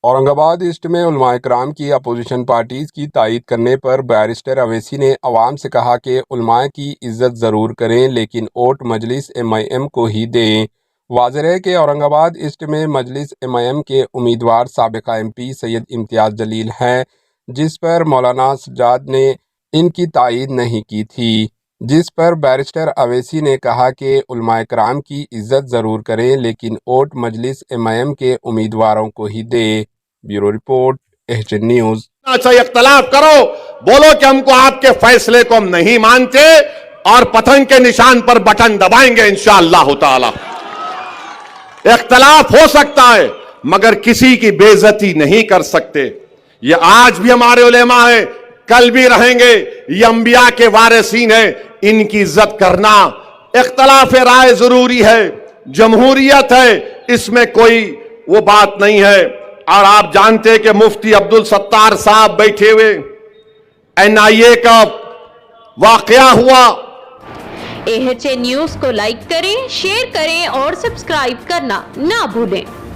اورنگ آباد ایسٹ میں علماء کرام کی اپوزیشن پارٹیز کی تائید کرنے پر بیرسٹر اویسی نے عوام سے کہا کہ علماء کی عزت ضرور کریں لیکن ووٹ مجلس ایم آئی ایم کو ہی دیں۔ واضح ہے کہ اورنگ آباد ایسٹ میں مجلس ایم آئی ایم کے امیدوار سابقہ ایم پی سید امتیاز جلیل ہیں، جس پر مولانا سجاد نے ان کی تائید نہیں کی تھی، جس پر بیرسٹر اویسی نے کہا کہ علماء کرام کی عزت ضرور کریں لیکن ووٹ مجلس ایم آئی ایم کے امیدواروں کو ہی دیں۔ Bureau report H N news. اچھا اختلاف کرو، بولو کہ ہم کو آپ کے فیصلے کو ہم نہیں مانتے اور پتنگ کے نشان پر بٹن دبائیں گے انشاءاللہ تعالی۔ اختلاف ہو سکتا ہے مگر کسی کی بے عزتی نہیں کر سکتے۔ یہ آج بھی ہمارے علماء ہیں، کل بھی رہیں گے، یہ انبیاء کے وارثین ہیں، ان کی عزت کرنا۔ اختلاف رائے ضروری ہے، جمہوریت ہے، اس میں کوئی وہ بات نہیں ہے۔ اور آپ جانتے ہیں کہ مفتی عبدالستار صاحب بیٹھے ہوئے، این آئی اے کا واقعہ ہوا۔ AHN نیوز کو لائک کریں، شیئر کریں اور سبسکرائب کرنا نہ بھولیں۔